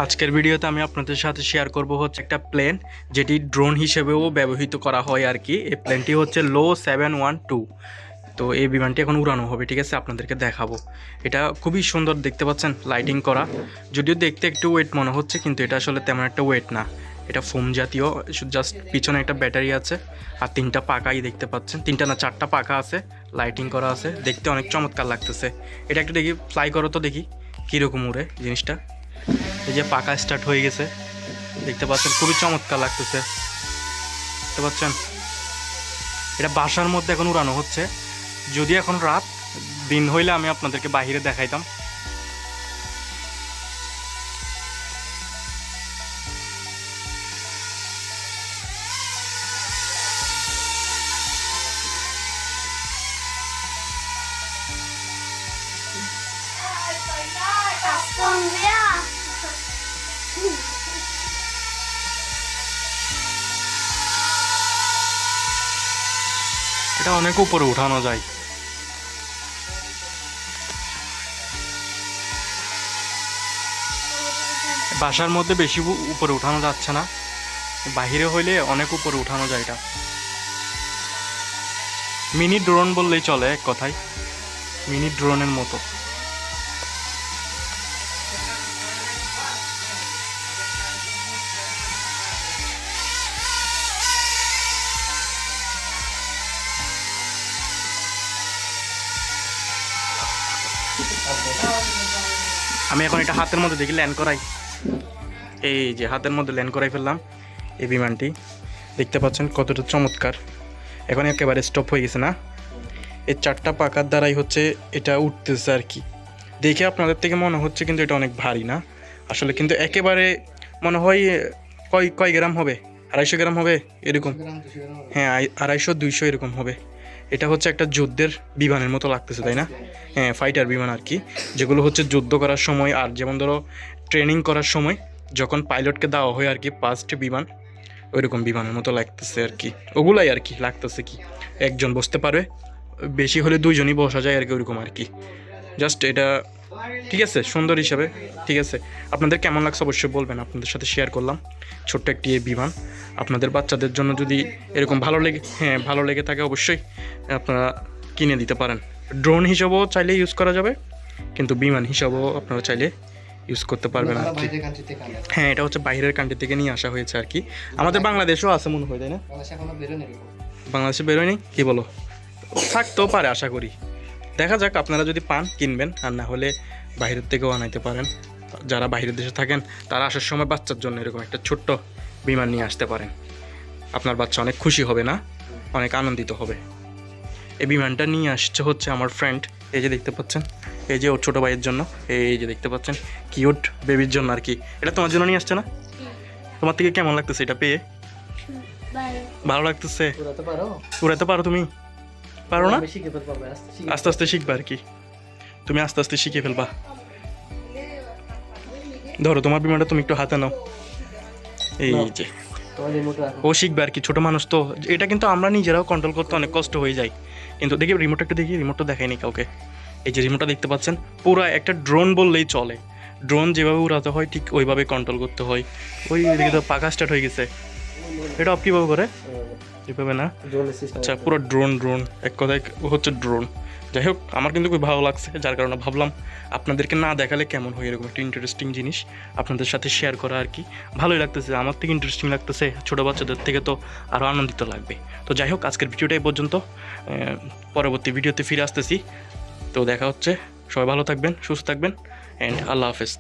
আজকের ভিডিওতে আমি আপনাদের সাথে শেয়ার করব হচ্ছে একটা প্লেন যেটি ড্রোন হিসেবেও ব্যবহৃত করা হয় আর কি। এই প্লেনটি হচ্ছে লো 712। তো এই বিমানটি এখন উড়ানো হবে, ঠিক আছে, আপনাদেরকে দেখাবো। এটা খুবই সুন্দর দেখতে পাচ্ছেন, লাইটিং করা। যদিও দেখতে একটু ওয়েট মনে হচ্ছে, কিন্তু এটা আসলে তেমন একটা ওয়েট না। এটা ফোম জাতীয়, জাস্ট পিছনে একটা ব্যাটারি আছে আর তিনটা পাকাই দেখতে পাচ্ছেন, তিনটা না চারটা পাকা আছে, লাইটিং করা আছে, দেখতে অনেক চমৎকার লাগতেছে। এটা একটু দেখি ফ্লাই করো তো, দেখি কীরকম উড়ে জিনিসটা। এই যে পাকা স্টার্ট হয়ে গেছে, দেখতে পাচ্ছেন, খুবই চমৎকার লাগতেছে, দেখতে পাচ্ছেন। এটা বাসার মধ্যে এখন উড়ানো হচ্ছে। যদি এখন রাত, দিন হইলে আমি আপনাদেরকে বাহিরে দেখাইতাম। এটা অনেক উপরে উঠানো যায়। বাসার মধ্যে বেশি উপরে উঠানো যাচ্ছে না, বাহিরে হইলে অনেক উপরে উঠানো যায়। এটা মিনি ড্রোন বললেই চলে, এক কথায় মিনি ড্রোনের মতো। আমি এখন এটা হাতের মধ্যে দেখি ল্যান্ড করাই। এই যে হাতের মধ্যে ল্যান্ড করাই ফেললাম এই বিমানটি, দেখতে পাচ্ছেন কতটা চমৎকার। এখন একেবারে স্টপ হয়ে গেছে না, এই চারটা পাকার দ্বারাই হচ্ছে এটা উঠতেছে আর কি। দেখে আপনাদের থেকে মনে হচ্ছে কিন্তু এটা অনেক ভারী না আসলে, কিন্তু একেবারে মনে হয় কয় গ্রাম হবে, 250 গ্রাম হবে এরকম। হ্যাঁ, 250-200 এরকম হবে। এটা হচ্ছে একটা যুদ্ধের বিমানের মতো লাগতেছে, তাই না? হ্যাঁ, ফাইটার বিমান আর কি, যেগুলো হচ্ছে যুদ্ধ করার সময়, আর যেমন ধরো ট্রেনিং করার সময় যখন পাইলটকে দেওয়া হয় আর কি ফার্স্ট বিমান, ওইরকম বিমানের মতো লাগতেছে আর কি। ওগুলাই আর কি লাগতেছে, কি একজন বসতে পারবে, বেশি হলে দুইজনই বসা যায় আর কি, ওইরকম আর কি। জাস্ট এটা ঠিক আছে, সুন্দর হিসাবে ঠিক আছে। আপনাদের কেমন লাগছে অবশ্যই বলবেন, আপনাদের সাথে শেয়ার করলাম ছোট্ট একটি এই বিমান। আপনাদের বাচ্চাদের জন্য যদি এরকম ভালো লেগে থাকে, অবশ্যই আপনারা কিনে দিতে পারেন। ড্রোন হিসাবেও চাইলে ইউজ করা যাবে, কিন্তু বিমান হিসাবেও আপনারা চাইলে ইউজ করতে পারবেন আর কি। হ্যাঁ, এটা হচ্ছে বাইরের কান্ট্রি থেকে নিয়ে আসা হয়েছে আর কি। আমাদের বাংলাদেশেও আছে মনে হয়, তাই না? বাংলাদেশে বেরোয়নি, কি বলো? থাকতেও পারে আশা করি, দেখা যাক। আপনারা যদি পান কিনবেন, আর না হলে বাইরের থেকেও আনাইতে পারেন। যারা বাইরের দেশে থাকেন তারা আসার সময় বাচ্চার জন্য এরকম একটা ছোট্ট বিমান নিয়ে আসতে পারেন। আপনার বাচ্চা অনেক খুশি হবে না, অনেক আনন্দিত হবে। এই বিমানটা নিয়ে আসছে হচ্ছে আমার ফ্রেন্ড, এই যে দেখতে পাচ্ছেন, এই যে ওর ছোটো ভাইয়ের জন্য, এই যে দেখতে পাচ্ছেন, কিউট বেবির জন্য আর কি। এটা তোমার জন্য নিয়ে আসছে না? তোমার থেকে কেমন লাগতেছে এটা পেয়ে? ভালো লাগতেছে? উড়াতে পারো তুমি? পারো না? আস্তে আস্তে শিখবা আর কি, তুমি আস্তে আস্তে শিখে ফেলবা। ধরো তোমার বিমানটা তুমি একটু হাতে নাও, এই যে ও শিখবে আর কি, ছোট মানুষ তো। এটা কিন্তু আমরা নিজেরাও কন্ট্রোল করতে অনেক কষ্ট হয়ে যায়, কিন্তু দেখি রিমোটটা একটু দেখি, রিমোটটা দেখায়নি কাউকে। এই যে রিমোটটা দেখতে পাচ্ছেন, পুরো একটা ড্রোন বললেই চলে। ড্রোন যেভাবে উড়াতে হয় ঠিক ওইভাবে কন্ট্রোল করতে হয়। ওই দিকে তো পাকা স্টার্ট হয়ে গেছে, এটা অফ কীভাবে করে? এভাবে না? আচ্ছা, পুরো ড্রোন এক কথায় হচ্ছে ড্রোন। যাই হোক, আমার কিন্তু খুব ভালো লাগছে, যার কারণে ভাবলাম আপনাদেরকে না দেখালে কেমন হয়, এরকম একটা ইন্টারেস্টিং জিনিস আপনাদের সাথে শেয়ার করা আর কি। ভালোই লাগতেছে, আমার থেকে ইন্টারেস্টিং লাগতেছে, ছোটো বাচ্চাদের থেকে তো আরও আনন্দিত লাগবে। তো যাই হোক, আজকের ভিডিওটা এই পর্যন্ত, পরবর্তী ভিডিওতে ফিরে আসতেছি। তো দেখা হচ্ছে, সবাই ভালো থাকবেন, সুস্থ থাকবেন, অ্যান্ড আল্লাহ হাফেজ।